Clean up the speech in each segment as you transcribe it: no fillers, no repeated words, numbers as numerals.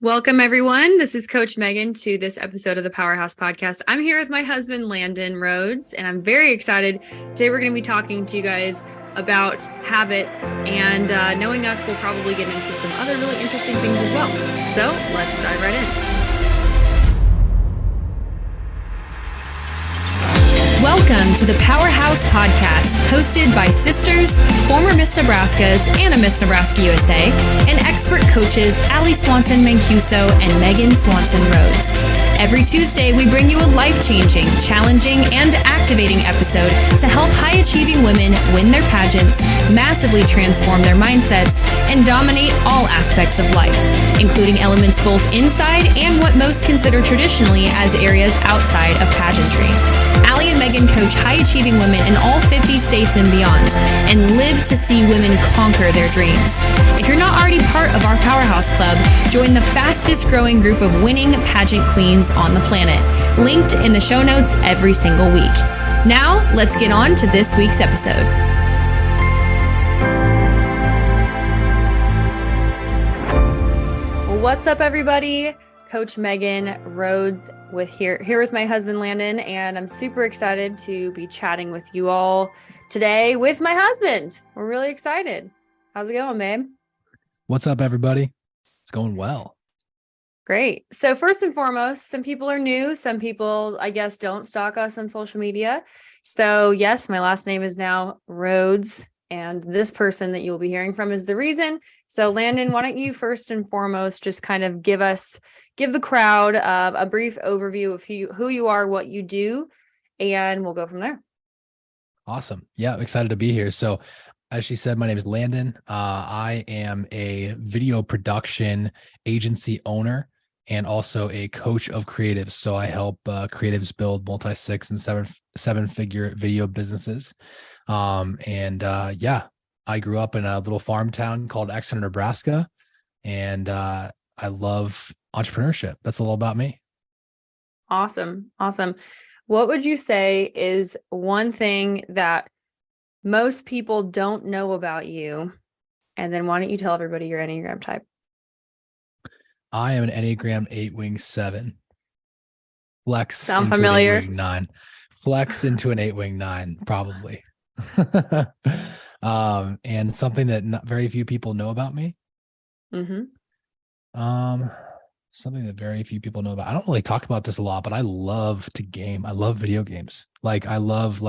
Welcome, everyone. This is Coach Megan to this episode of the Powerhouse Podcast. I'm here with my husband, Landon Rhodes, and I'm very excited. Today, we're going to be talking to you guys about habits, and knowing us, we'll probably get into some other really interesting things as well. So let's dive right in. Welcome to the Powerhouse Podcast, hosted by sisters, former Miss Nebraskas, and a Miss Nebraska USA, and expert coaches Allie Swanson Mancuso and Megan Swanson Rhodes. Every Tuesday, we bring you a life-changing, challenging, and activating episode to help high-achieving women win their pageants, massively transform their mindsets, and dominate all aspects of life, including elements both inside and what most consider traditionally as areas outside of pageantry. Allie and Megan coach high-achieving women in all 50 states and beyond, and live to see women conquer their dreams. If you're not already part of our Powerhouse Club, join the fastest-growing group of winning pageant queens on the planet, linked in the show notes every single week. Now, let's get on to this week's episode. What's up, everybody? Coach Megan Rhodes here with my husband Landon, and I'm super excited to be chatting with you all today with my husband. We're really excited. How's it going, babe? What's up, everybody? It's going well. Great. So first and foremost, some people are new. Some people, I guess, don't stalk us on social media. So yes, my last name is now Rhodes, and this person that you'll be hearing from is the reason. So Landon, why don't you first and foremost just kind of give the crowd a brief overview of who you are, what you do, and we'll go from there. Awesome. Yeah, I'm excited to be here. So as she said, my name is Landon. I am a video production agency owner and also a coach of creatives. So I help creatives build multi-6 and seven-figure video businesses. I grew up in a little farm town called Exeter, Nebraska, and I love entrepreneurship. That's a little about me. Awesome. What would you say is one thing that most people don't know about you? And then why don't you tell everybody your Enneagram type? I am an Enneagram 8 wing 7. Flex. Sound familiar? An 8 wing 9. Flex into an 8 wing 9, probably. And something that not very few people know about me. Mm-hmm. Something that very few people know about. I don't really talk about this a lot, but I love to game. I love video games. I love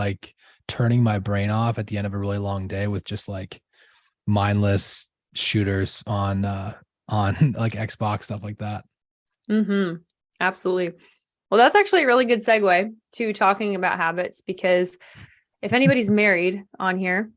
turning my brain off at the end of a really long day with just mindless shooters on Xbox, stuff like that. Mm-hmm. Absolutely. Well, that's actually a really good segue to talking about habits, because if anybody's married on here,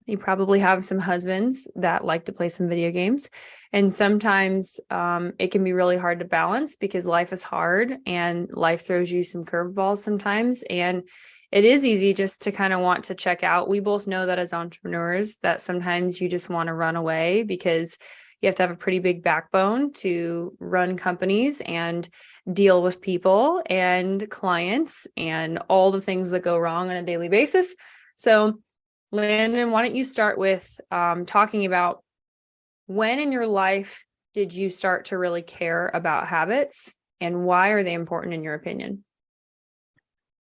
you probably have some husbands that like to play some video games. And sometimes it can be really hard to balance because life is hard and life throws you some curveballs sometimes. And it is easy just to kind of want to check out. We both know that as entrepreneurs that sometimes you just want to run away because you have to have a pretty big backbone to run companies and deal with people and clients and all the things that go wrong on a daily basis. So Landon, why don't you start with talking about when in your life did you start to really care about habits, and why are they important in your opinion?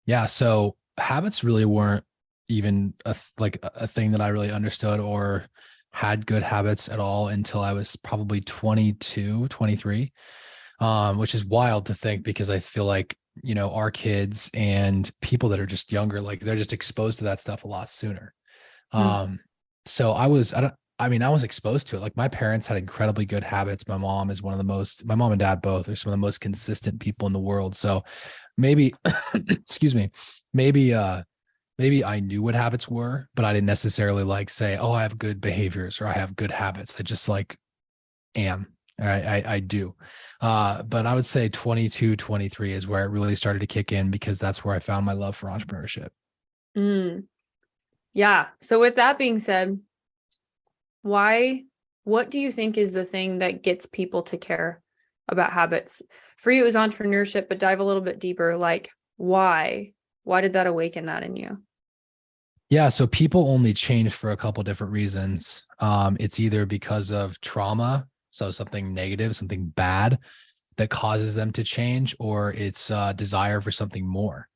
Yeah, so habits really weren't even a thing that I really understood or had good habits at all until I was probably 22, 23, which is wild to think because I feel like, our kids and people that are just younger, they're just exposed to that stuff a lot sooner. So I was exposed to it. My parents had incredibly good habits. My mom and dad both are some of the most consistent people in the world. So maybe, excuse me, maybe I knew what habits were, but I didn't necessarily say, oh, I have good behaviors or I have good habits. I just am. All right, I do. But I would say 22, 23 is where it really started to kick in because that's where I found my love for entrepreneurship. Yeah. So with that being said, what do you think is the thing that gets people to care about habits? For you, it was entrepreneurship, but dive a little bit deeper. Why did that awaken that in you? Yeah. So people only change for a couple different reasons. It's either because of trauma. So something negative, something bad that causes them to change, or it's a desire for something more.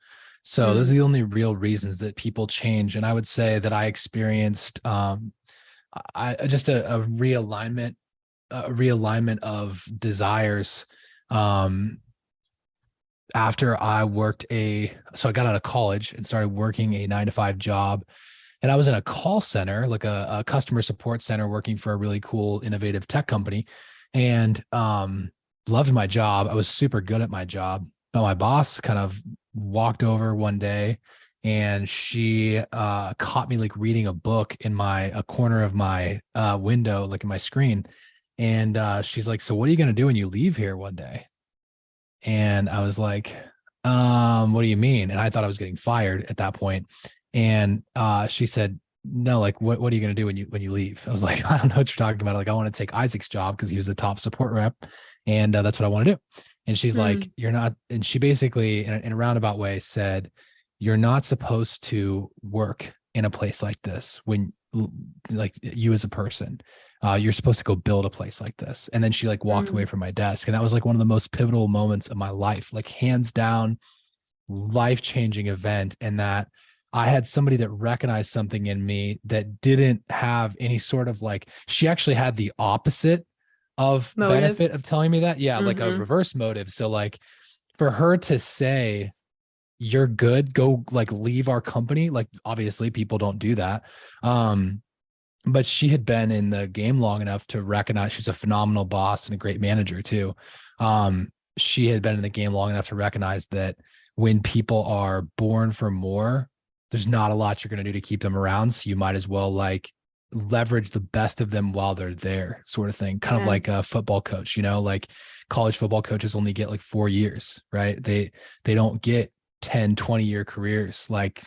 So those are Mm. the only real reasons that people change. And I would say that I experienced just a realignment of desires after so I got out of college and started working a 9 to 5 job. And I was in a call center, like a customer support center, working for a really cool, innovative tech company, and loved my job. I was super good at my job, but my boss kind of walked over one day and she caught me like reading a book in a corner of my window, like in my screen. And she's like, "So what are you going to do when you leave here one day?" And I was like, what do you mean? And I thought I was getting fired at that point. And she said, "No, like what are you going to do when you leave?" I was like, "I don't know what you're talking about." Like, I want to take Isaac's job because he was the top support rep. And that's what I want to do. And she's like, Mm. "You're not," and she basically in a roundabout way said, "You're not supposed to work in a place like this when like you as a person. You're supposed to go build a place like this." And then she like walked away Mm. from my desk. And that was like one of the most pivotal moments of my life, like hands down, life-changing event. And that I had somebody that recognized something in me that didn't have any sort of like, she actually had the opposite of Motive. benefit of telling me that. Yeah, like a Mm-hmm. reverse motive. So like for her to say, "You're good, go like leave our company," like obviously people don't do that. But she had been in the game long enough to recognize, she's a phenomenal boss and a great manager too. She had been in the game long enough to recognize that when people are born for more, there's not a lot you're going to do to keep them around. So you might as well like leverage the best of them while they're there, sort of thing. Kind of Yeah. like a football coach, like college football coaches only get like 4 years, right? They don't get 10, 20-year careers like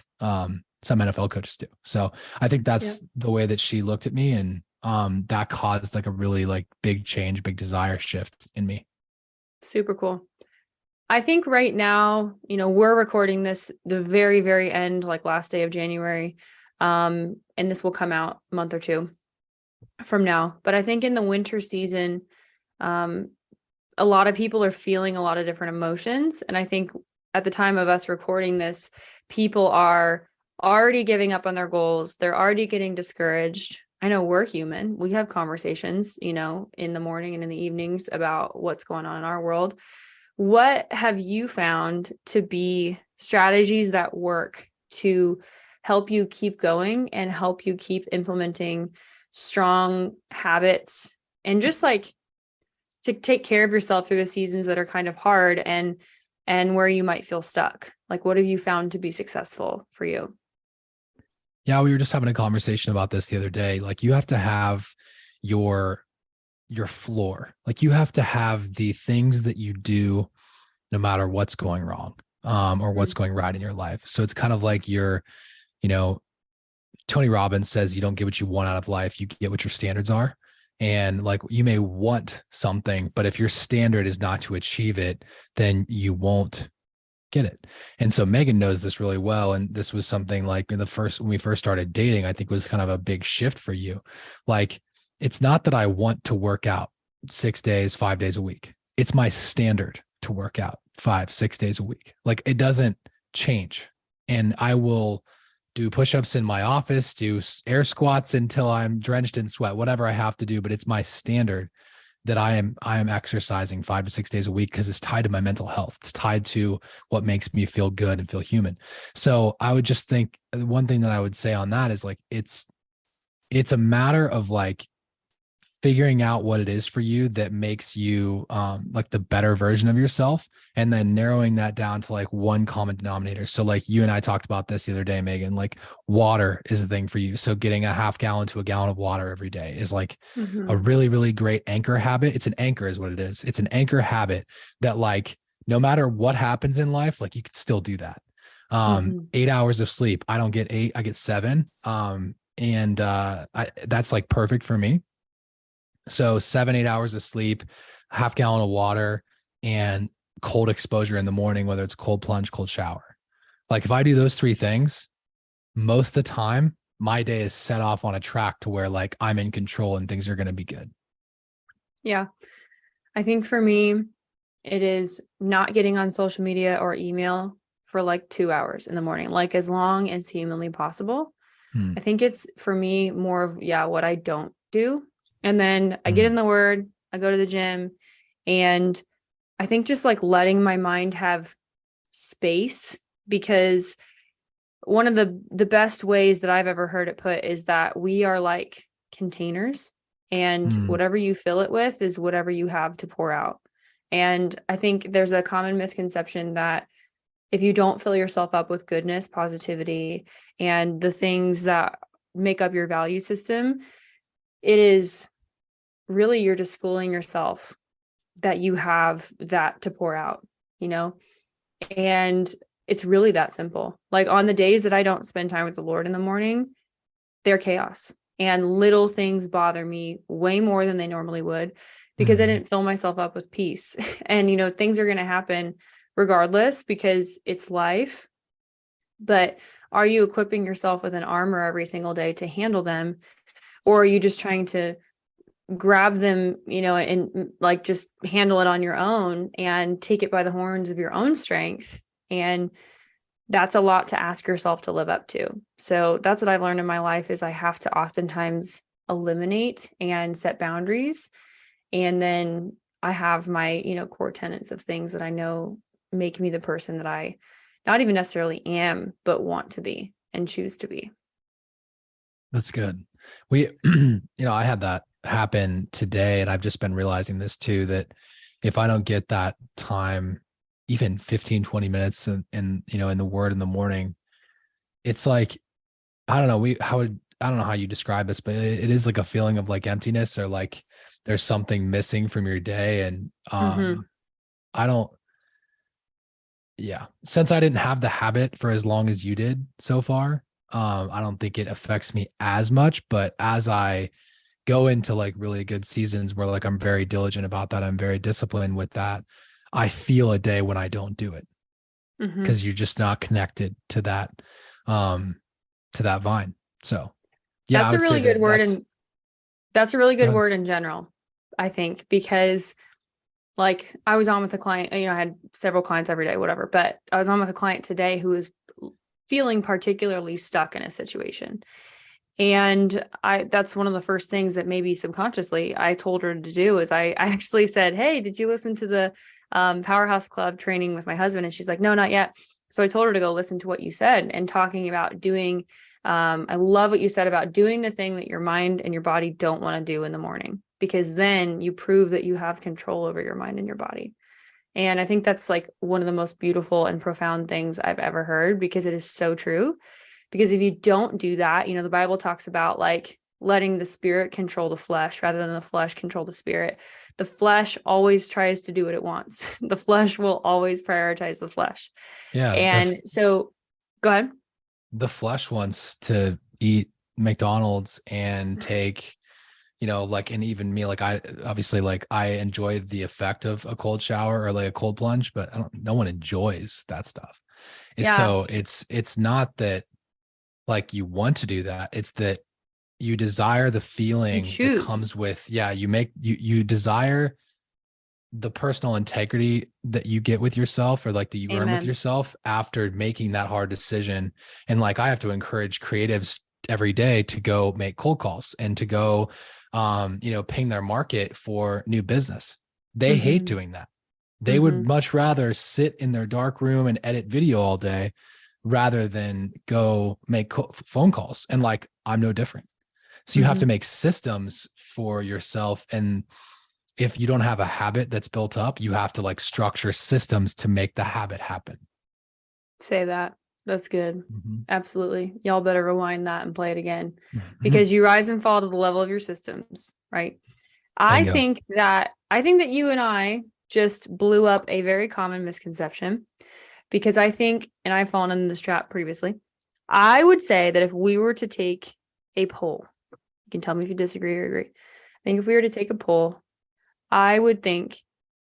some NFL coaches do. So I think Yeah. that's the way that she looked at me. And that caused like a really like big change, big desire shift in me. Super cool. I think right now, we're recording this the very, very end, like last day of January. And this will come out a month or two from now. But I think in the winter season, um, a lot of people are feeling a lot of different emotions. And I think at the time of us recording this, people are already giving up on their goals. They're already getting discouraged. I know we're human. We have conversations, in the morning and in the evenings about what's going on in our world. What have you found to be strategies that work to help you keep going and help you keep implementing strong habits and just like to take care of yourself through the seasons that are kind of hard and where you might feel stuck? Like, what have you found to be successful for you? Yeah, we were just having a conversation about this the other day. Like you have to have your floor. Like you have to have the things that you do no matter what's going wrong, or what's Mm. going right in your life. So it's kind of like you know, Tony Robbins says you don't get what you want out of life, you get what your standards are. And like you may want something, but if your standard is not to achieve it, then you won't get it. And so Megan knows this really well. And this was something like when we first started dating, I think was kind of a big shift for you. Like, it's not that I want to work out 6 days, 5 days a week. It's my standard to work out 5, 6 days a week. Like it doesn't change. And I will do push-ups in my office, do air squats until I'm drenched in sweat, whatever I have to do. But it's my standard that I am exercising 5 to 6 days a week because it's tied to my mental health. It's tied to what makes me feel good and feel human. So I would just think one thing that I would say on that is like it's a matter of like figuring out what it is for you that makes you like the better version of yourself, and then narrowing that down to like one common denominator. So like you and I talked about this the other day, Megan, like water is a thing for you. So getting a half gallon to a gallon of water every day is like a Mm-hmm. really, really great anchor habit. It's an anchor is what it is. It's an anchor habit that like no matter what happens in life, like you can still do that. Mm-hmm. 8 hours of sleep. I don't get 8, I get 7. And that's like perfect for me. So 7, 8 hours of sleep, half gallon of water, and cold exposure in the morning, whether it's cold plunge, cold shower. Like if I do those 3 things, most of the time, my day is set off on a track to where like I'm in control and things are going to be good. Yeah. I think for me, it is not getting on social media or email for like 2 hours in the morning, like as long as humanly possible. Hmm. I think it's for me more of, what I don't do. And then I get Hmm. in the word, I go to the gym, and I think just like letting my mind have space, because one of the best ways that I've ever heard it put is that we are like containers, and Hmm. whatever you fill it with is whatever you have to pour out. And I think there's a common misconception that if you don't fill yourself up with goodness, positivity, and the things that make up your value system, it is really, you're just fooling yourself that you have that to pour out, you know? And it's really that simple. Like on the days that I don't spend time with the Lord in the morning, they're chaos. And little things bother me way more than they normally would, because I Hmm. didn't fill myself up with peace. And, things are going to happen regardless, because it's life. But are you equipping yourself with an armor every single day to handle them? Or are you just trying to grab them, and like just handle it on your own and take it by the horns of your own strength? And that's a lot to ask yourself to live up to. So that's what I've learned in my life, is I have to oftentimes eliminate and set boundaries. And then I have my, core tenets of things that I know make me the person that I not even necessarily am, but want to be and choose to be. That's good. We, I had that happen today, and I've just been realizing this too, that if I don't get that time, even 15, 20 minutes in the word in the morning, it's like, I don't know, I don't know how you describe this, but it is like a feeling of like emptiness, or like there's something missing from your day. And Mm-hmm. I don't, yeah, since I didn't have the habit for as long as you did so far, I don't think it affects me as much. But as I go into like really good seasons where like I'm very diligent about that, I'm very disciplined with that, I feel a day when I don't do it, Mm-hmm. because you're just not connected um to that vine. So yeah, I That's a would say really good that word. that's And that's a really good good. word in general, I think, because like I was on with a client, I had several clients every day, whatever, but I was on with a client today who was feeling particularly stuck in a situation. And that's one of the first things that maybe subconsciously I told her to do, is I actually said, "Hey, did you listen to the Powerhouse Club training with my husband?" And she's like, "No, not yet." So I told her to go listen to what you said, and talking about doing, I love what you said about doing the thing that your mind and your body don't want to do in the morning, because then you prove that you have control over your mind and your body. And I think that's like one of the most beautiful and profound things I've ever heard, because it is so true. Because if you don't do that, the Bible talks about like letting the spirit control the flesh rather than the flesh control the spirit. The flesh always tries to do what it wants. The flesh will always prioritize the flesh. Yeah, And so go ahead. the flesh wants to eat McDonald's and take, like an even meal. Like I obviously, like I enjoy the effect of a cold shower or like a cold plunge, but no one enjoys that stuff. It's Yeah, so it's not that like you want to do that. It's that you desire the you feeling that choose. comes with, yeah, you desire the personal integrity that you get with yourself, or like that you earn with Amen. yourself after making that hard decision. And like I have to encourage creatives every day to go make cold calls and to go ping their market for new business. They hate Mm-hmm. doing that. They Mm-hmm. would much rather sit in their dark room and edit video all day rather than go make phone calls. And like I'm no different. So you have Mm-hmm. to make systems for yourself. And if you don't have a habit that's built up, you have to like structure systems to make the habit happen. Say that. That's good. Mm-hmm. Absolutely. Y'all better rewind that and play it again, Mm-hmm. because you rise and fall to the level of your systems, right? I Bingo. think that you and I just blew up a very common misconception, because I think, and I've fallen in this trap previously, I would say that if we were to take a poll, you can tell me if you disagree or agree. I think if we were to take a poll, I would think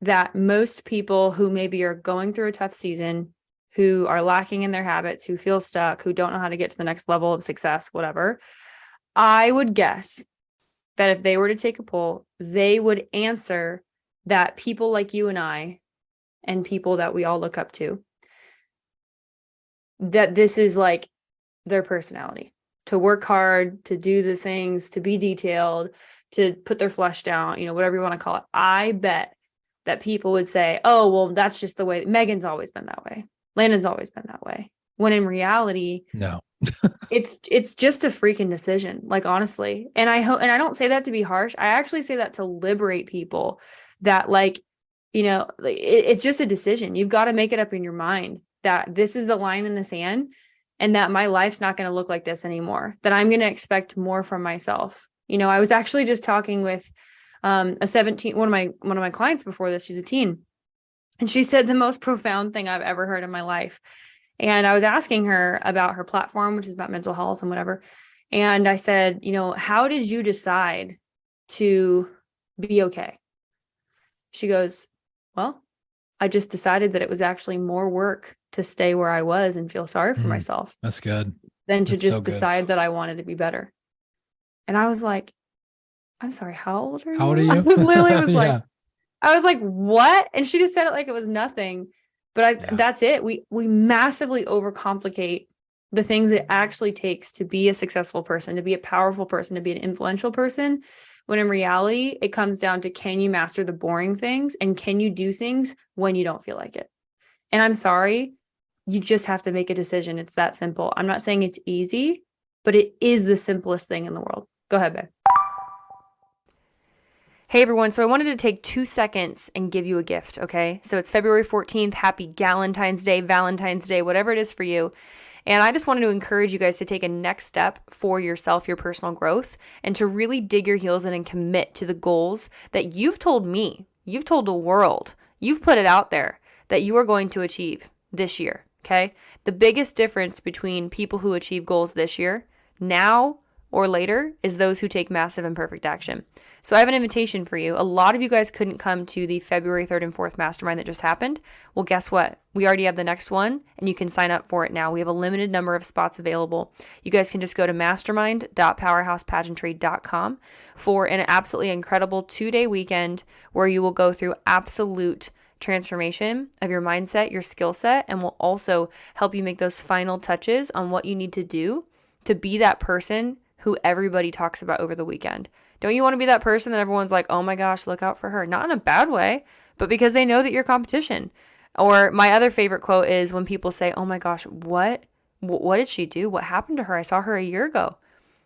that most people who maybe are going through a tough season, who are lacking in their habits, who feel stuck, who don't know how to get to the next level of success, whatever, I would guess that if they were to take a poll, they would answer that people like you and I and people that we all look up to, that this is like their personality, to work hard, to do the things, to be detailed, to put their flesh down, whatever you want to call it. I bet that people would say, oh, well, that's just the way Megan's always been that way. Landon's always been that way. When in reality, no, it's just a freaking decision, like, honestly. And I hope, and I don't say that to be harsh. I actually say that to liberate people that, like, it's just a decision. You've got to make it up in your mind that this is the line in the sand and that my life's not going to look like this anymore, that I'm going to expect more from myself. I was actually just talking with one of my clients before this. She's a teen, and she said the most profound thing I've ever heard in my life. And I was asking her about her platform, which is about mental health and whatever. And I said, how did you decide to be okay? She goes, well, I just decided that it was actually more work to stay where I was and feel sorry for myself. That's good. Than to just decide that I wanted to be better. And I was like, I'm sorry, how old are you? How old are you? I literally was Yeah. like, I was like, what? And she just said it like it was nothing. But that's it. We massively overcomplicate the things it actually takes to be a successful person, to be a powerful person, to be an influential person. When in reality, it comes down to, can you master the boring things, and can you do things when you don't feel like it? And I'm sorry, you just have to make a decision. It's that simple. I'm not saying it's easy, but it is the simplest thing in the world. Go ahead, babe. Hey everyone, so I wanted to take 2 seconds and give you a gift, okay? So it's February 14th, happy Galentine's Day, Valentine's Day, whatever it is for you. And I just wanted to encourage you guys to take a next step for yourself, your personal growth, and to really dig your heels in and commit to the goals that you've told me, you've told the world, you've put it out there that you are going to achieve this year, okay? The biggest difference between people who achieve goals this year, now or later, is those who take massive and perfect action. So I have an invitation for you. A lot of you guys couldn't come to the February 3rd and 4th mastermind that just happened. Well, guess what? We already have the next one, and you can sign up for it now. We have a limited number of spots available. You guys can just go to mastermind.powerhousepageantry.com for an absolutely incredible 2-day weekend where you will go through absolute transformation of your mindset, your skill set, and will also help you make those final touches on what you need to do to be that person who everybody talks about over the weekend. Don't you want to be that person that everyone's like, oh my gosh, look out for her? Not in a bad way, but because they know that you're competition. Or my other favorite quote is when people say, oh my gosh, what did she do? What happened to her? I saw her a year ago.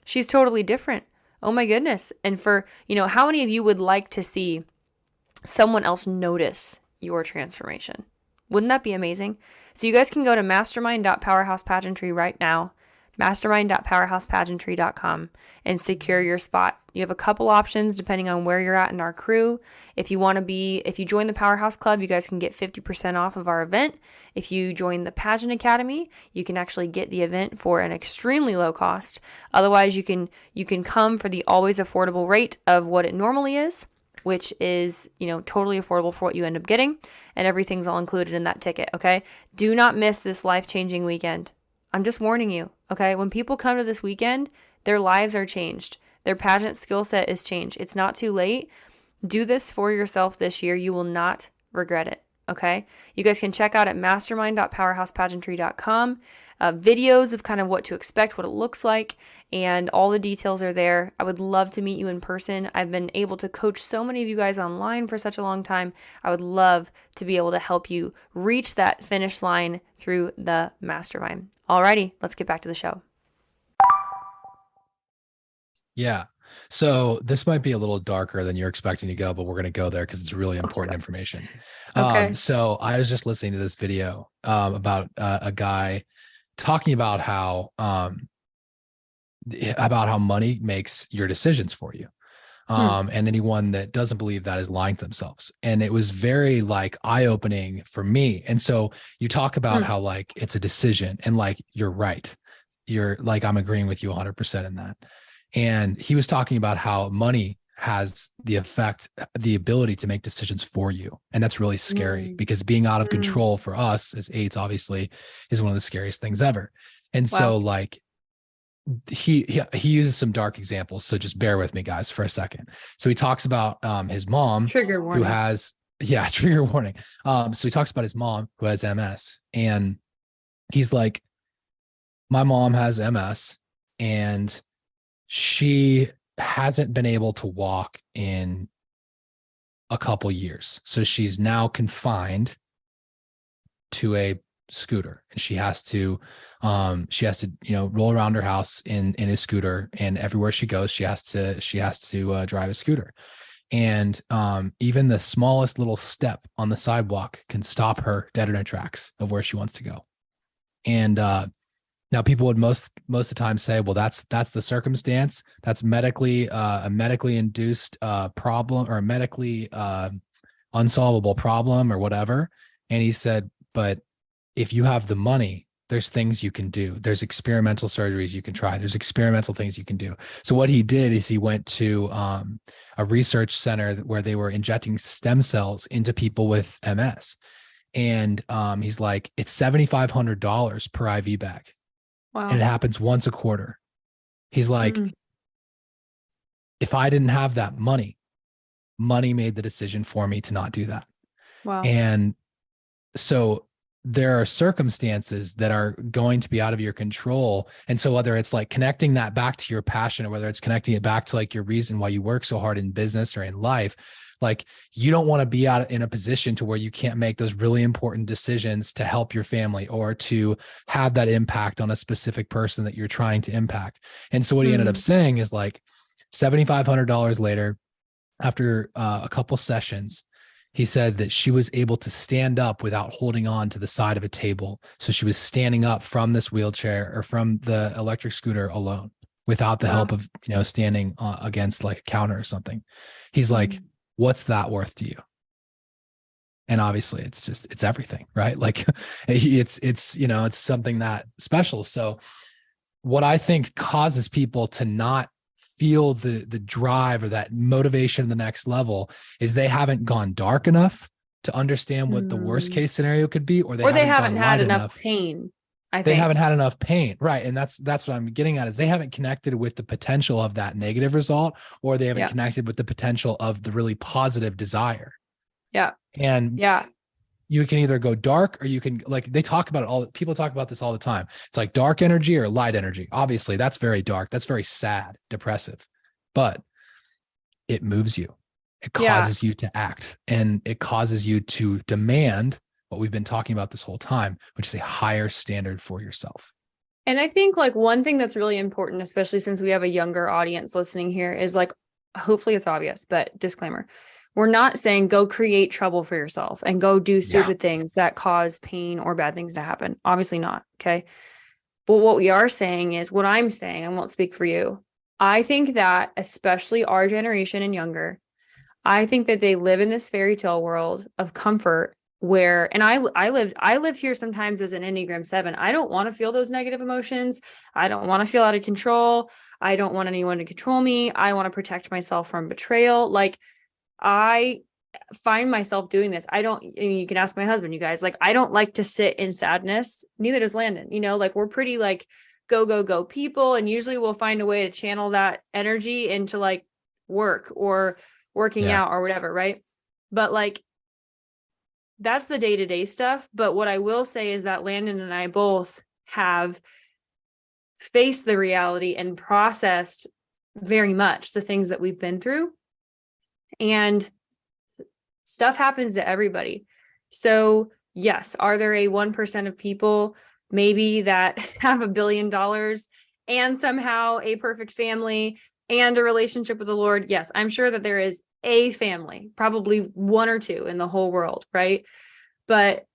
She's totally different. Oh my goodness. And for, how many of you would like to see someone else notice your transformation? Wouldn't that be amazing? So you guys can go to mastermind.powerhousepageantry right now, mastermind.powerhousepageantry.com, and secure your spot. You have a couple options depending on where you're at in our crew. If you join the Powerhouse Club, you guys can get 50% off of our event. If you join the Pageant Academy, you can actually get the event for an extremely low cost. Otherwise, you can come for the always affordable rate of what it normally is, which is, totally affordable for what you end up getting, and everything's all included in that ticket, okay? Do not miss this life-changing weekend. I'm just warning you, okay? When people come to this weekend, their lives are changed. Their pageant skill set is changed. It's not too late. Do this for yourself this year. You will not regret it, okay? You guys can check out at mastermind.powerhousepageantry.com videos of kind of what to expect, what it looks like, and all the details are there. I would love to meet you in person. I've been able to coach so many of you guys online for such a long time. I would love to be able to help you reach that finish line through the mastermind. Alrighty, let's get back to the show. Yeah. So this might be a little darker than you're expecting to go, but we're going to go there because it's really important information. Okay. So I was just listening to this video about a guy talking about how money makes your decisions for you. And anyone that doesn't believe that is lying to themselves. And it was very eye-opening for me. And so you talk about how it's a decision, and you're right. You're I'm agreeing with you 100% in that. And he was talking about how money has the ability to make decisions for you. And that's really scary because being out of control for us as eights, obviously, is one of the scariest things ever. And so he uses some dark examples, so just bear with me, guys, for a second. So he talks about his mom Trigger who warning. has trigger warning. So he talks about his mom who has MS, and he's like, my mom has MS, and she hasn't been able to walk in a couple years, so she's now confined to a scooter, and she has to roll around her house in a scooter, and everywhere she goes she has to drive a scooter. And even the smallest little step on the sidewalk can stop her dead in her tracks of where she wants to go. And now people would most of the time say, well, that's the circumstance, that's medically a medically induced problem, or a medically unsolvable problem, or whatever. And he said, but if you have the money, there's things you can do. There's experimental surgeries you can try. There's experimental things you can do. So what he did is he went to a research center where they were injecting stem cells into people with MS. And he's like, it's $7,500 per IV bag. Wow. And it happens once a quarter. He's like, if I didn't have that money made the decision for me to not do that. Wow. And so there are circumstances that are going to be out of your control. And so whether it's like connecting that back to your passion, or whether it's connecting it back to like your reason why you work so hard in business or in life, like you don't want to be out in a position to where you can't make those really important decisions to help your family or to have that impact on a specific person that you're trying to impact. And so what he ended up saying is like $7,500 later, after a couple sessions, he said that she was able to stand up without holding on to the side of a table. So she was standing up from this wheelchair or from the electric scooter alone, without the help of, standing against like a counter or something. He's like, what's that worth to you? And obviously it's everything, right? Like it's something that special. So what I think causes people to not feel the drive or that motivation in the next level is they haven't gone dark enough to understand what the worst case scenario could be, or they haven't had enough pain. They haven't had enough pain. Right. And that's what I'm getting at, is they haven't connected with the potential of that negative result, or they haven't connected with the potential of the really positive desire. Yeah. And you can either go dark, or you can, like, they talk about it people talk about this all the time. It's like dark energy or light energy. Obviously that's very dark. That's very sad, depressive, but it moves you. It causes you to act, and it causes you to demand what we've been talking about this whole time, which is a higher standard for yourself. And I think like one thing that's really important, especially since we have a younger audience listening here, is like, hopefully it's obvious, but disclaimer, we're not saying go create trouble for yourself and go do stupid things that cause pain or bad things to happen. Obviously not. Okay. But what we are saying is, what I'm saying, I won't speak for you. I think that especially our generation and younger, I think that they live in this fairy tale world of comfort where, and I live here sometimes as an Enneagram 7. I don't want to feel those negative emotions. I don't want to feel out of control. I don't want anyone to control me. I want to protect myself from betrayal. Like, I find myself doing this. You can ask my husband, you guys, like, I don't like to sit in sadness. Neither does Landon, like we're pretty like go people. And usually we'll find a way to channel that energy into like work or working out or whatever. Right. But like, that's the day-to-day stuff. But what I will say is that Landon and I both have faced the reality and processed very much the things that we've been through. And stuff happens to everybody. So yes, are there a 1% of people maybe that have $1 billion and somehow a perfect family and a relationship with the Lord? Yes, I'm sure that there is a family, probably one or two in the whole world, right? But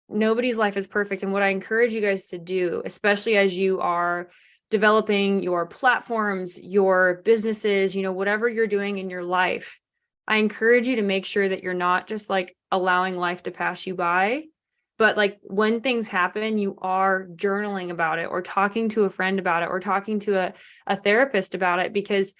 nobody's life is perfect. And what I encourage you guys to do, especially as you are developing your platforms, your businesses, whatever you're doing in your life, I encourage you to make sure that you're not just like allowing life to pass you by, but like when things happen, you are journaling about it, or talking to a friend about it, or talking to a therapist about it, because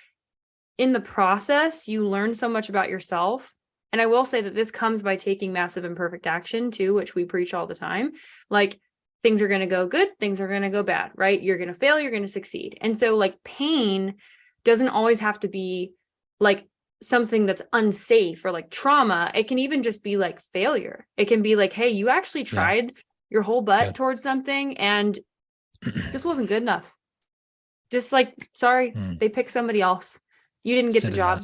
in the process, you learn so much about yourself. And I will say that this comes by taking massive imperfect action too, which we preach all the time. Like, things are going to go good, things are going to go bad, right? You're going to fail, you're going to succeed. And so like pain doesn't always have to be like something that's unsafe or like trauma. It can even just be like failure. It can be like, hey, you actually tried your whole butt towards something and just wasn't good enough. Just like, sorry, they picked somebody else. You didn't get the job.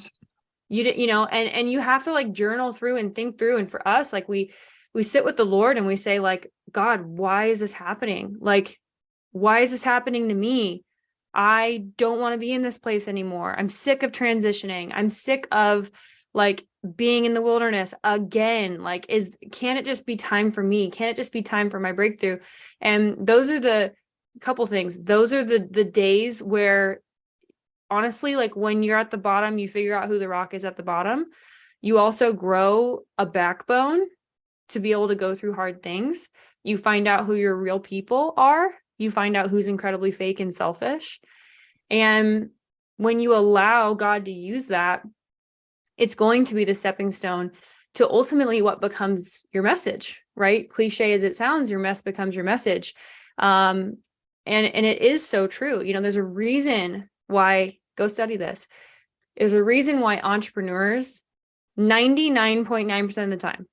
You didn't, you know, and you have to like journal through and think through. And for us, like we sit with the Lord and we say like, God, why is this happening? Like, why is this happening to me? I don't want to be in this place anymore. I'm sick of transitioning. I'm sick of like being in the wilderness again. Like, can it just be time for me? Can it just be time for my breakthrough? And those are the couple things. Those are the days where honestly, like when you're at the bottom, you figure out who the rock is at the bottom. You also grow a backbone to be able to go through hard things. You find out who your real people are. You find out who's incredibly fake and selfish. And when you allow God to use that, it's going to be the stepping stone to ultimately what becomes your message, right? Cliche as it sounds, your mess becomes your message. And it is so true. You know, there's a reason why, go study this. There's a reason why entrepreneurs, 99.9% of the time,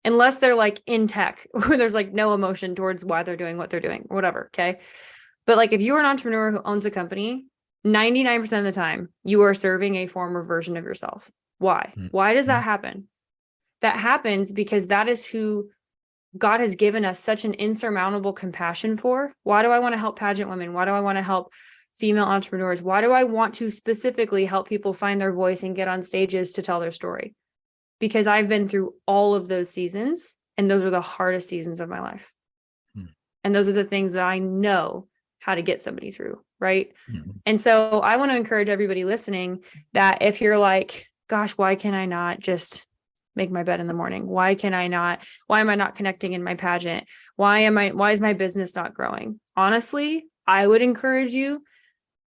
unless they're like in tech where there's like no emotion towards why they're doing what they're doing or whatever. Okay. But like if you're an entrepreneur who owns a company, 99% of the time you are serving a former version of yourself. Why? Why does that happen? That happens because that is who God has given us such an insurmountable compassion for. Why do I want to help pageant women? Why do I want to help female entrepreneurs? Why do I want to specifically help people find their voice and get on stages to tell their story? Because I've been through all of those seasons, and those are the hardest seasons of my life. And those are the things that I know how to get somebody through, right? And so I want to encourage everybody listening that if you're like, gosh, why can I not just make my bed in the morning? Why am I not connecting in my pageant? Why is my business not growing? Honestly, I would encourage you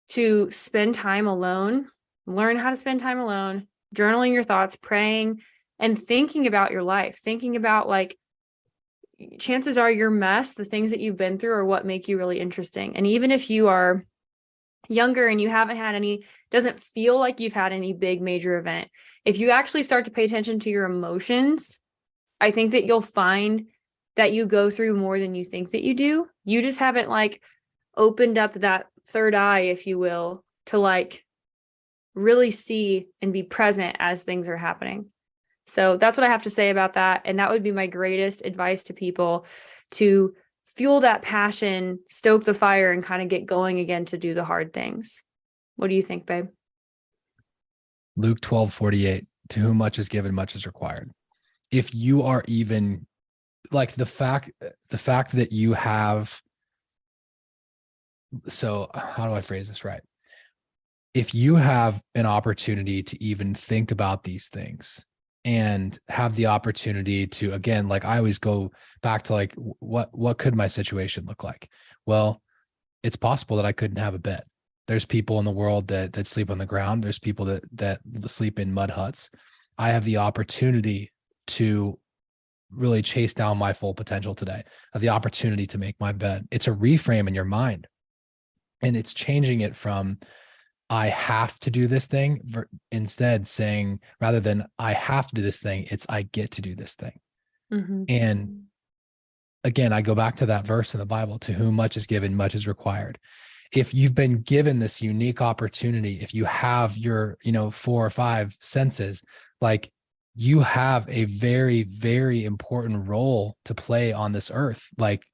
to spend time alone, learn how to spend time alone, journaling your thoughts, praying, and thinking about your life, thinking about like, chances are your mess, the things that you've been through are what make you really interesting. And even if you are younger and you haven't had doesn't feel like you've had any big major event, if you actually start to pay attention to your emotions, I think that you'll find that you go through more than you think that you do. You just haven't like opened up that third eye, if you will, to like really see and be present as things are happening. So that's what I have to say about that. And that would be my greatest advice to people, to fuel that passion, stoke the fire, and kind of get going again to do the hard things. What do you think, babe? Luke 12:48, to whom much is given, much is required. If you are even like the fact that you have, so how do I phrase this right? If you have an opportunity to even think about these things and have the opportunity to, again, like I always go back to like, what could my situation look like? Well, it's possible that I couldn't have a bed. There's people in the world that sleep on the ground. There's people that sleep in mud huts. I have the opportunity to really chase down my full potential today. I have the opportunity to make my bed. It's a reframe in your mind. And it's changing it from I have to do this thing, instead saying, rather than I have to do this thing, it's I get to do this thing. And again, I go back to that verse in the Bible, to whom much is given, much is required. If you've been given this unique opportunity, if you have your, 4 or 5 senses, like you have a very, very important role to play on this earth. Like,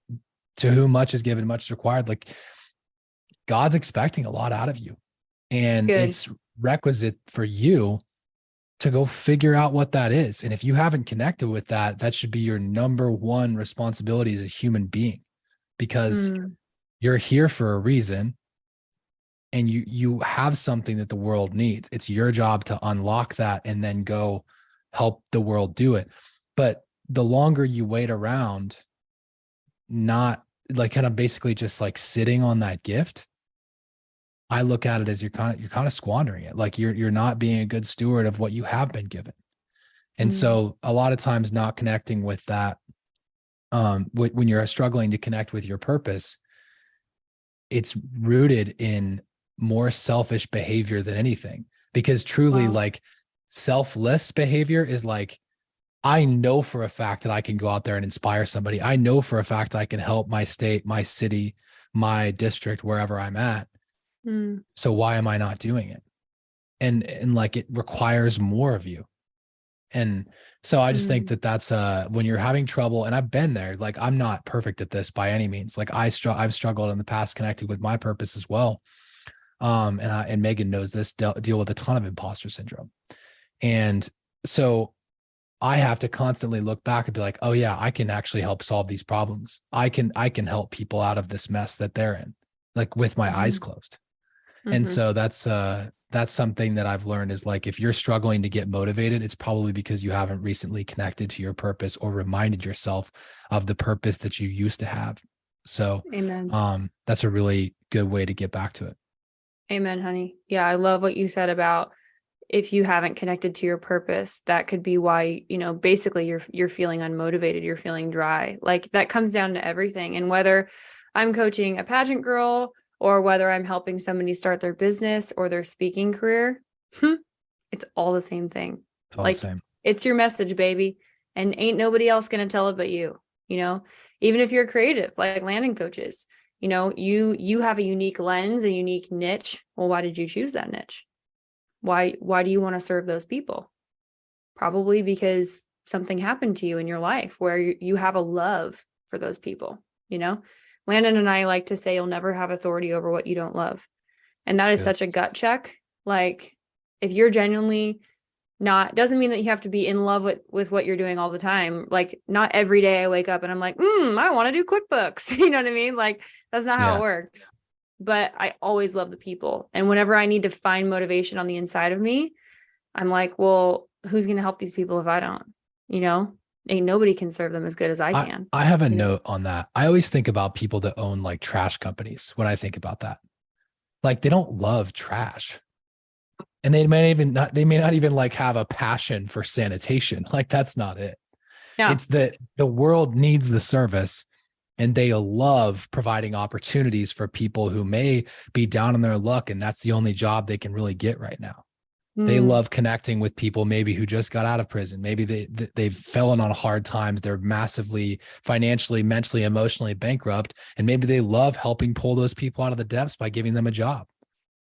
to whom much is given, much is required. Like, God's expecting a lot out of you. And it's requisite for you to go figure out what that is. And if you haven't connected with that, that should be your number one responsibility as a human being, because you're here for a reason and you have something that the world needs. It's your job to unlock that and then go help the world do it. But the longer you wait around, not like kind of basically just like sitting on that gift, I look at it as you're kind of squandering it. Like you're not being a good steward of what you have been given. And so a lot of times not connecting with that when you're struggling to connect with your purpose, it's rooted in more selfish behavior than anything, because truly Wow. like selfless behavior is like, I know for a fact that I can go out there and inspire somebody. I know for a fact I can help my state, my city, my district, wherever I'm at. Mm, So why am I not doing it? And like, it requires more of you. And so I just think mm, that that's when you're having trouble, and I've been there, like I'm not perfect at this by any means. Like I've struggled in the past connecting with my purpose as well. And Megan knows this, deal with a ton of imposter syndrome. And so I have to constantly look back and be like, oh yeah, I can actually help solve these problems. I can help people out of this mess that they're in, like with my eyes mhm, closed. And mhm. so that's something that I've learned is like, if you're struggling to get motivated, it's probably because you haven't recently connected to your purpose or reminded yourself of the purpose that you used to have. So Amen. that's a really good way to get back to it. Amen, honey. Yeah, I love what you said about if you haven't connected to your purpose, that could be why, basically you're feeling unmotivated, you're feeling dry. Like that comes down to everything. And whether I'm coaching a pageant girl or whether I'm helping somebody start their business or their speaking career, it's all the same thing. It's all the Like same. it's your message, baby. And ain't nobody else going to tell it but you know, even if you're creative, like Landon coaches, you have a unique lens, a unique niche. Well, why did you choose that niche? Why do you want to serve those people? Probably because something happened to you in your life where you have a love for those people, you know? Landon and I like to say you'll never have authority over what you don't love. And that It's is good. such a gut check. Like if you're genuinely not, doesn't mean that you have to be in love with what you're doing all the time. Like not every day I wake up and I'm like, I want to do QuickBooks. You know what I mean? Like that's not how it Yeah. works. But I always love the people. And whenever I need to find motivation on the inside of me, I'm like, well, who's going to help these people if I don't? You know, ain't nobody can serve them as good as I I, can. I have a You know? note on that. I always think about people that own like trash companies when I think about that. Like they don't love trash. And they may not even like have a passion for sanitation. Like that's not it. Yeah. It's that the world needs the service, and they love providing opportunities for people who may be down on their luck. And that's the only job they can really get right now. They Mm. love connecting with people maybe who just got out of prison. Maybe they've fallen on hard times. They're massively financially, mentally, emotionally bankrupt. And maybe they love helping pull those people out of the depths by giving them a job.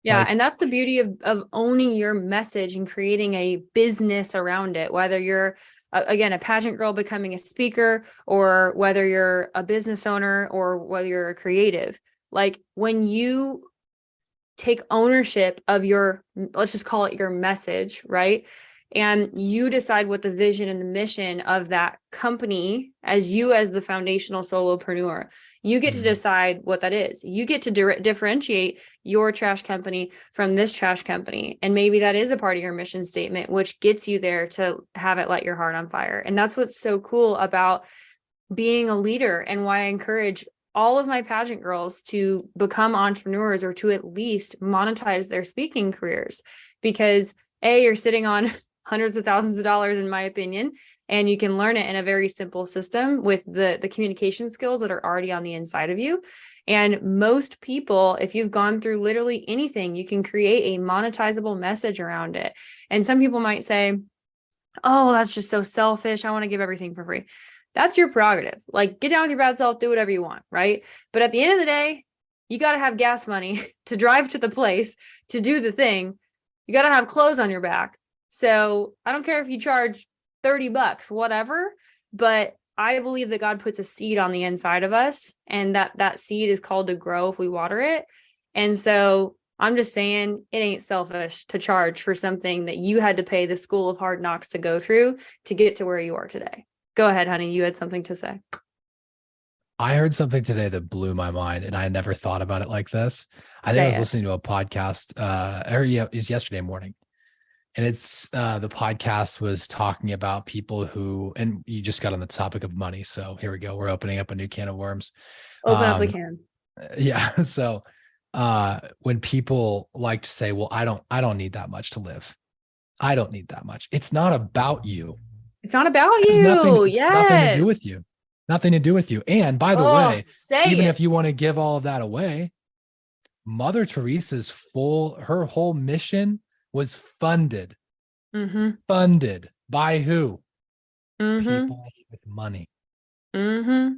Yeah. Like, And that's the beauty of owning your message and creating a business around it, whether you're, again, a pageant girl becoming a speaker, or whether you're a business owner, or whether you're a creative. Like when you take ownership of your, let's just call it your message, right? And you decide what the vision and the mission of that company, as the foundational solopreneur, you get to decide what that is. You get to differentiate your trash company from this trash company. And maybe that is a part of your mission statement, which gets you there to have it light your heart on fire. And that's what's so cool about being a leader, and why I encourage all of my pageant girls to become entrepreneurs, or to at least monetize their speaking careers, because you're sitting on hundreds of thousands of dollars, in my opinion, and you can learn it in a very simple system with the communication skills that are already on the inside of you. And most people, if you've gone through literally anything, you can create a monetizable message around it. And some people might say, oh, that's just so selfish, I want to give everything for free. That's your prerogative. Like, get down with your bad self, do whatever you want, right? But at the end of the day, you got to have gas money to drive to the place to do the thing. You got to have clothes on your back. So I don't care if you charge $30, whatever, but I believe that God puts a seed on the inside of us, and that seed is called to grow if we water it. And so I'm just saying, it ain't selfish to charge for something that you had to pay the school of hard knocks to go through to get to where you are today. Go ahead, honey. You had something to say. I heard something today that blew my mind, and I never thought about it like this. I think I Say was it. listening to a podcast, it was yesterday morning, and it's the podcast was talking about people who, and you just got on the topic of money, so here we go. We're opening up a new can of worms. Open up the Um, can. yeah. So when people like to say, "Well, I don't need that much to live. I don't need that much." It's not about you. It's not about It has nothing. you. It's nothing to do with Yes. you. Nothing to do with you. And by the Oh, way, say even it. if you want to give all of that away, Mother Teresa's her whole mission was funded. Mm-hmm. Funded by who? Mm-hmm. People with money. Mm-hmm.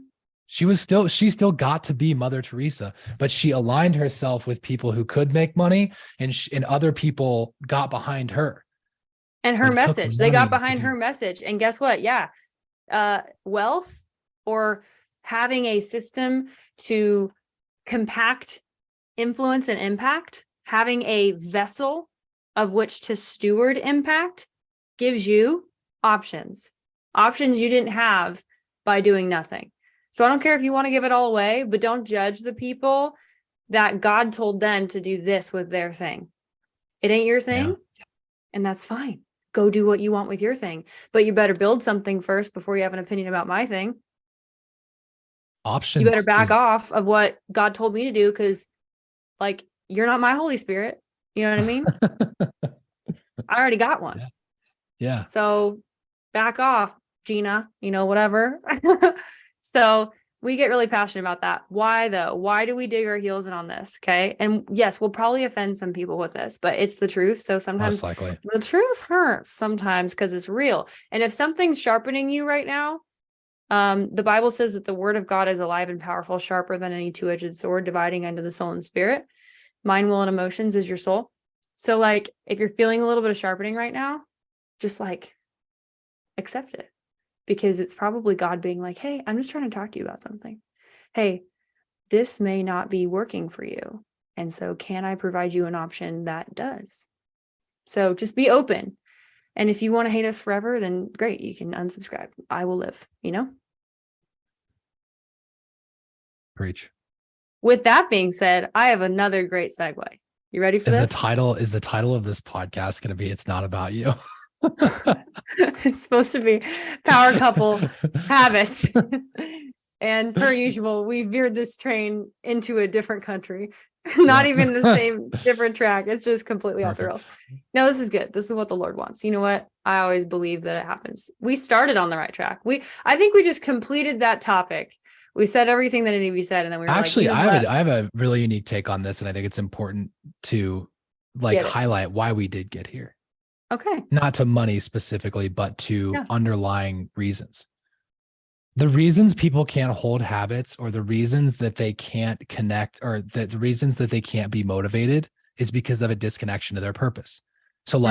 She still got to be Mother Teresa, but she aligned herself with people who could make money, and other people got behind her. And her Like took message. They got money to behind do. her message. And guess what? Yeah. Wealth or having a system to compact influence and impact, having a vessel of which to steward impact gives you options you didn't have by doing nothing. So I don't care if you want to give it all away, but don't judge the people that God told them to do this with their thing. It ain't your thing, and that's fine. Go do what you want with your thing, but you better build something first before you have an opinion about my thing. Options. You better back off of what God told me to do, because like, you're not my Holy Spirit. You know what I mean? I already got one. Yeah. So back off, Gina, whatever. So we get really passionate about that. Why though? Why do we dig our heels in on this? Okay. And yes, we'll probably offend some people with this, but it's the truth. So sometimes the truth hurts sometimes because it's real. And if something's sharpening you right now, the Bible says that the word of God is alive and powerful, sharper than any two-edged sword, dividing unto the soul and spirit. Mind, will, and emotions is your soul. So like, if you're feeling a little bit of sharpening right now, just like accept it, because it's probably God being like, hey, I'm just trying to talk to you about something. Hey, this may not be working for you. And so can I provide you an option that does? So just be open. And if you want to hate us forever, then great, you can unsubscribe. I will live, Preach. With that being said, I have another great segue. You ready for this? Is the title of this podcast going to be It's Not About You? It's supposed to be Power Couple Habits. And per usual, we veered this train into a different country. Not even the same, different track. It's just completely off the rails. No, this is good. This is what the Lord wants. You know what? I always believe that it happens. We started on the right track. I think we just completed that topic. We said everything that needed to be said, and then we were actually, like, I have a really unique take on this, and I think it's important to highlight why we did get here. Okay. Not to money specifically, but to underlying reasons. The reasons people can't hold habits, or the reasons that they can't connect, or the reasons that they can't be motivated, is because of a disconnection to their purpose. So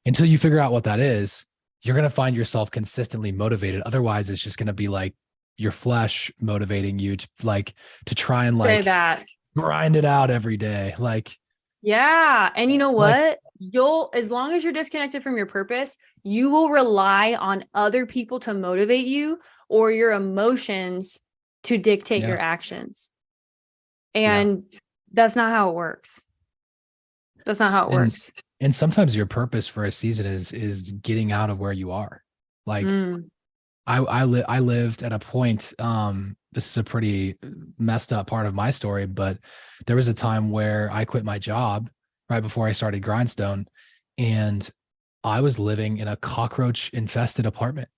until you figure out what that is, you're going to find yourself consistently motivated. Otherwise, it's just going to be like your flesh motivating you to try and say that, grind it out every day. Yeah. And you know what? As long as you're disconnected from your purpose, you will rely on other people to motivate you, or your emotions to dictate your actions. And that's not how it works. That's not how it works. And sometimes your purpose for a season is getting out of where you are. I lived at a point, this is a pretty messed up part of my story, but there was a time where I quit my job right before I started Grindstone, and I was living in a cockroach infested apartment.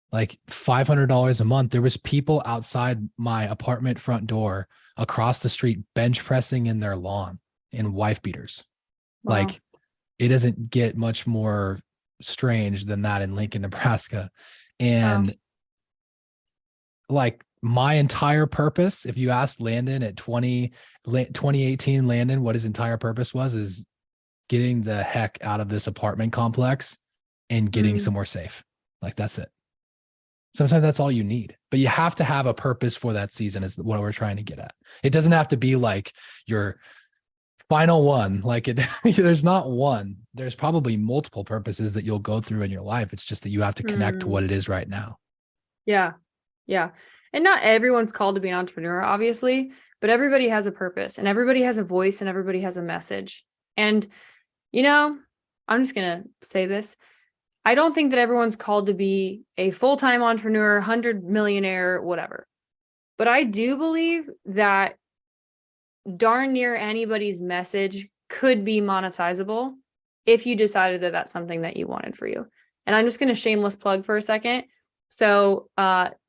Like $500 a month. There was people outside my apartment front door across the street bench pressing in their lawn in wife beaters. Wow. It doesn't get much more strange than that in Lincoln, Nebraska. And my entire purpose, if you asked Landon at 2018, Landon, what his entire purpose was, is getting the heck out of this apartment complex and getting somewhere safe. That's it. Sometimes that's all you need, but you have to have a purpose for that season, is what we're trying to get at. It doesn't have to be like your final one. There's not one. There's probably multiple purposes that you'll go through in your life. It's just that you have to connect to what it is right now. Yeah. Yeah. And not everyone's called to be an entrepreneur, obviously, but everybody has a purpose, and everybody has a voice, and everybody has a message. And, I'm just going to say this. I don't think that everyone's called to be a full-time entrepreneur, 100 millionaire, whatever. But I do believe that darn near anybody's message could be monetizable if you decided that that's something that you wanted for you. And I'm just going to shameless plug for a second. So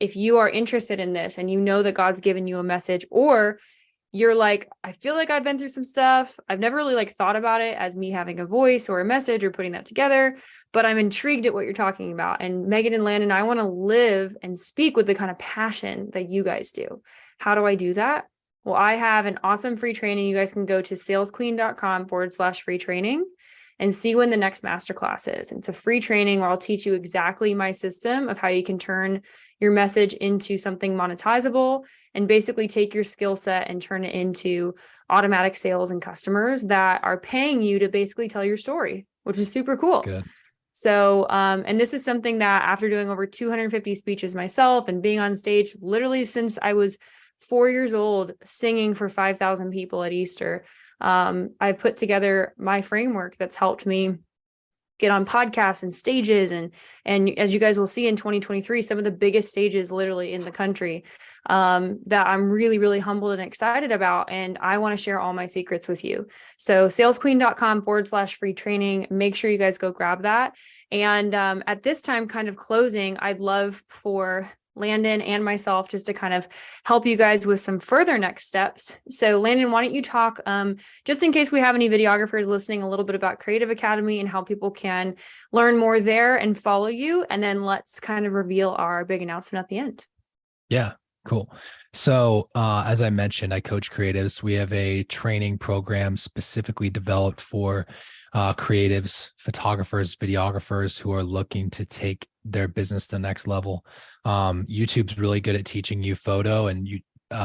if you are interested in this and you know that God's given you a message, or you're like, I feel like I've been through some stuff. I've never really like thought about it as me having a voice or a message or putting that together, but I'm intrigued at what you're talking about. And Megan and Landon, I want to live and speak with the kind of passion that you guys do. How do I do that? Well, I have an awesome free training. You guys can go to salesqueen.com/free training and see when the next masterclass is. And it's a free training where I'll teach you exactly my system of how you can turn your message into something monetizable and basically take your skill set and turn it into automatic sales and customers that are paying you to basically tell your story, which is super cool. That's good. So, and this is something that after doing over 250 speeches myself and being on stage literally since I was 4 years old, singing for 5,000 people at Easter, I've put together my framework that's helped me get on podcasts and stages. And as you guys will see in 2023, some of the biggest stages literally in the country, that I'm really, really humbled and excited about. And I want to share all my secrets with you. So salesqueen.com/free training. Make sure you guys go grab that. And at this time, kind of closing, I'd love for Landon and myself just to kind of help you guys with some further next steps. So Landon, why don't you talk, just in case we have any videographers listening, a little bit about Creative Academy and how people can learn more there and follow you. And then let's kind of reveal our big announcement at the end. Yeah, cool. So as I mentioned, I coach creatives. We have a training program specifically developed for creatives, photographers, videographers who are looking to take their business to the next level. YouTube's really good at teaching you photo and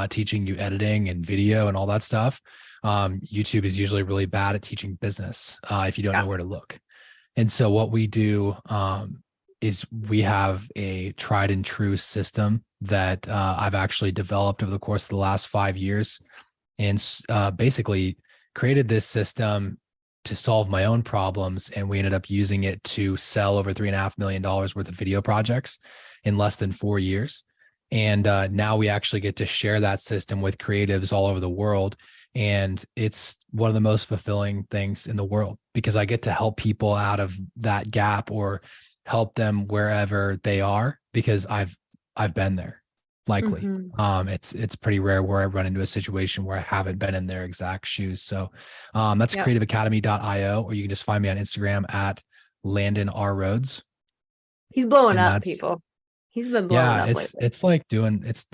teaching you editing and video and all that stuff. YouTube is usually really bad at teaching business if you don't know where to look. And so what we do is we have a tried and true system that I've actually developed over the course of the last 5 years, and basically created this system to solve my own problems. And we ended up using it to sell over $3.5 million worth of video projects in less than 4 years. And now we actually get to share that system with creatives all over the world. And it's one of the most fulfilling things in the world because I get to help people out of that gap or help them wherever they are, because I've been there. Likely. It's pretty rare where I run into a situation where I haven't been in their exact shoes. So that's creativeacademy.io, or you can just find me on Instagram at Landon R. Rhodes. He's blowing up, people. He's been blowing up lately. It's like doing its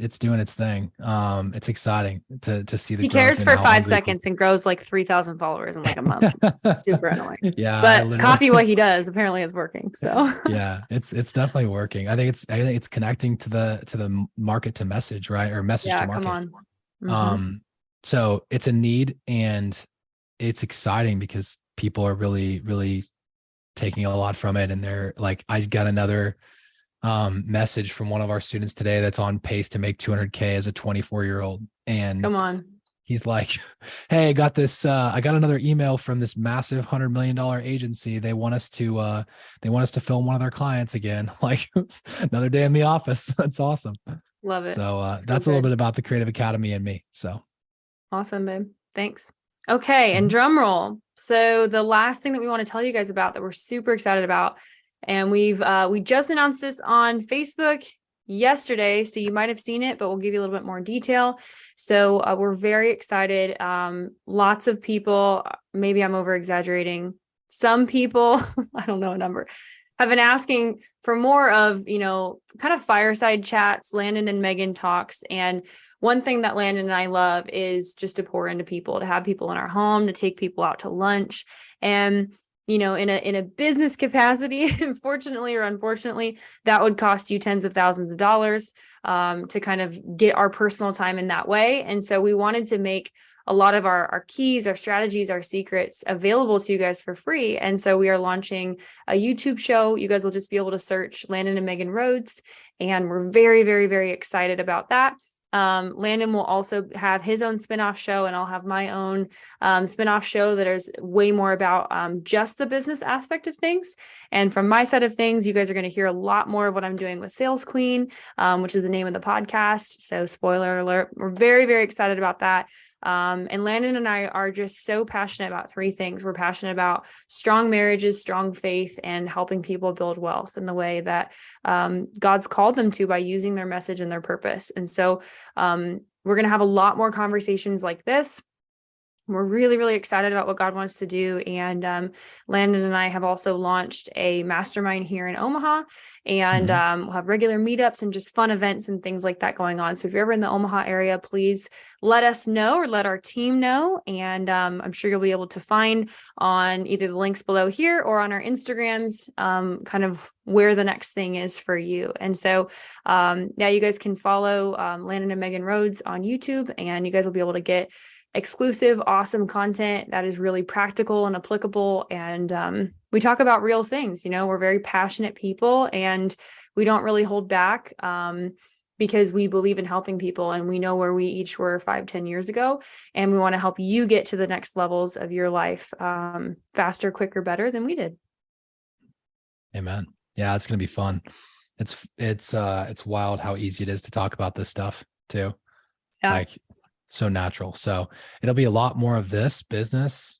thing. It's exciting to see the he growth. Cares for 5 seconds and grows like 3,000 followers in like a month. It's super annoying. Yeah, but copy what he does. Apparently, it's working. So yeah, it's definitely working. I think it's connecting to the market to message, right, or message to market. Come on. So it's a need, and it's exciting because people are really, really taking a lot from it, and they're like, I got another message from one of our students today that's on pace to make 200K as a 24-year-old. And come on, he's like, hey, I got another email from this massive $100 million agency. They want us to film one of their clients again. Like another day in the office. That's awesome. Love it. So that's a little bit about the Creative Academy and me. So awesome, babe. Thanks. Okay. And drum roll. So the last thing that we want to tell you guys about that we're super excited about, and we just announced this on Facebook yesterday, so you might have seen it, but we'll give you a little bit more detail. So we're very excited. Lots of people, maybe I'm over exaggerating. Some people, I don't know a number, have been asking for more of, kind of fireside chats, Landon and Megan talks. And one thing that Landon and I love is just to pour into people, to have people in our home, to take people out to lunch. And in a business capacity, fortunately or unfortunately, that would cost you tens of thousands of dollars to kind of get our personal time in that way. And so we wanted to make a lot of our keys, our strategies, our secrets available to you guys for free. And so we are launching a YouTube show. You guys will just be able to search Landon and Megan Rhodes. And we're very, very, very excited about that. Landon will also have his own spinoff show, and I'll have my own spinoff show that is way more about just the business aspect of things. And from my side of things, you guys are going to hear a lot more of what I'm doing with Sales Queen, which is the name of the podcast. So spoiler alert, we're very, very excited about that. And Landon and I are just so passionate about three things. We're passionate about strong marriages, strong faith, and helping people build wealth in the way that God's called them to by using their message and their purpose. And so we're going to have a lot more conversations like this. We're really, really excited about what God wants to do. And Landon and I have also launched a mastermind here in Omaha, and we'll have regular meetups and just fun events and things like that going on. So if you're ever in the Omaha area, please let us know or let our team know. And I'm sure you'll be able to find on either the links below here or on our Instagrams, kind of where the next thing is for you. And so, you guys can follow Landon and Megan Rhodes on YouTube, and you guys will be able to get exclusive, awesome content that is really practical and applicable. And we talk about real things. We're very passionate people, and we don't really hold back because we believe in helping people, and we know where we each were 5-10 years ago. And we want to help you get to the next levels of your life faster, quicker, better than we did. Amen. Yeah, it's going to be fun. It's wild how easy it is to talk about this stuff too. Yeah. Like, so natural. So it'll be a lot more of this business,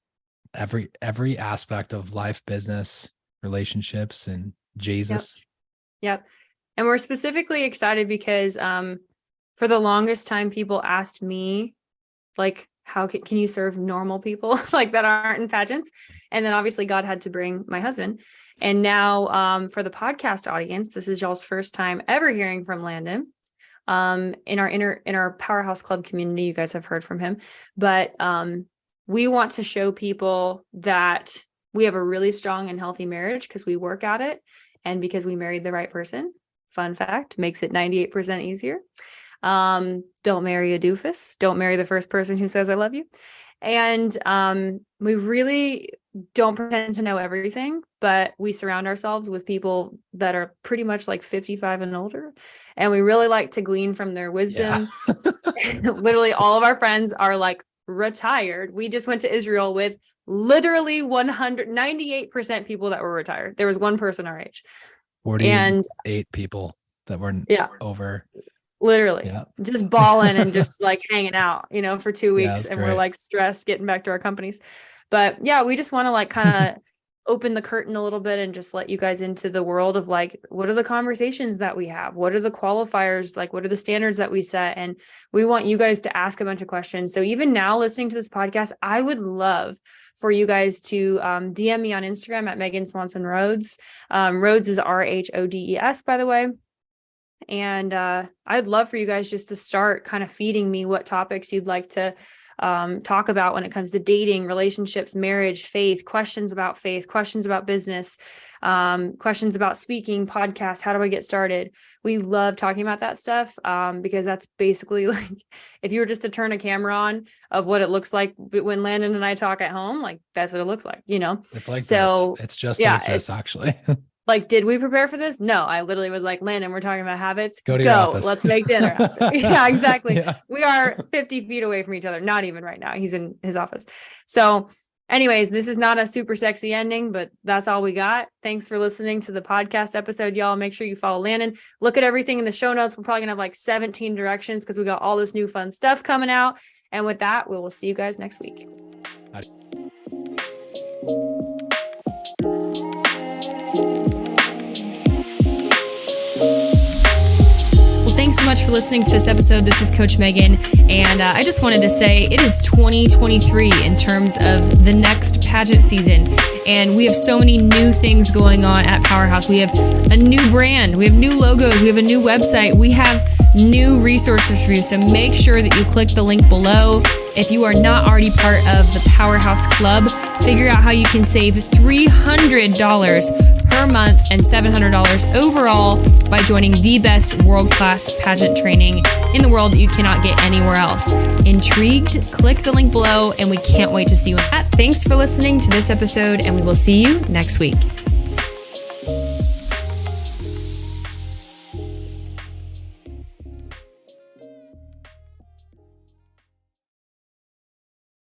every aspect of life, business, relationships, and Jesus. Yep. And we're specifically excited because for the longest time, people asked me, like, how can you serve normal people like that aren't in pageants? And then obviously God had to bring my husband. And now for the podcast audience, this is y'all's first time ever hearing from Landon. In our Powerhouse Club community, you guys have heard from him, but we want to show people that we have a really strong and healthy marriage because we work at it and because we married the right person. Fun fact, makes it 98% easier. Don't marry a doofus. Don't marry the first person who says I love you. And we really don't pretend to know everything, but we surround ourselves with people that are pretty much like 55 and older. And we really like to glean from their wisdom. Yeah. Literally all of our friends are like retired. We just went to Israel with literally 198% people that were retired. There was one person our age. 48 people that were over. Literally just balling and just like hanging out, for 2 weeks. And great. We're like stressed getting back to our companies. But yeah, we just want to like kind of open the curtain a little bit and just let you guys into the world of like, what are the conversations that we have? What are the qualifiers? Like, what are the standards that we set? And we want you guys to ask a bunch of questions. So even now listening to this podcast, I would love for you guys to DM me on Instagram at Megan Swanson Rhodes. Rhodes is Rhodes, by the way. And I'd love for you guys just to start kind of feeding me what topics you'd like to talk about when it comes to dating, relationships, marriage, faith, questions about business, questions about speaking, podcasts. How do I get started? We love talking about that stuff because that's basically like, if you were just to turn a camera on of what it looks like when Landon and I talk at home, like that's what it looks like, It's like so this. It's just like this actually. Like, did we prepare for this? No, I literally was like, Landon, we're talking about habits. Go to your office. Let's make dinner. Yeah, exactly. Yeah. We are 50 feet away from each other. Not even right now. He's in his office. So anyways, this is not a super sexy ending, but that's all we got. Thanks for listening to the podcast episode, y'all. Make sure you follow Landon. Look at everything in the show notes. We're probably going to have like 17 directions because we got all this new fun stuff coming out. And with that, we will see you guys next week. Bye. Thanks so much for listening to this episode. This is Coach Megan, and I just wanted to say it is 2023 in terms of the next pageant season, and we have so many new things going on at Powerhouse. We have a new brand, we have new logos, we have a new website, we have new resources for you, so make sure that you click the link below. If you are not already part of the Powerhouse Club, figure out how you can save $300 per month and $700 overall by joining the best world-class pageant training in the world that you cannot get anywhere else. Intrigued? Click the link below, and we can't wait to see you. Thanks for listening to this episode, and we will see you next week.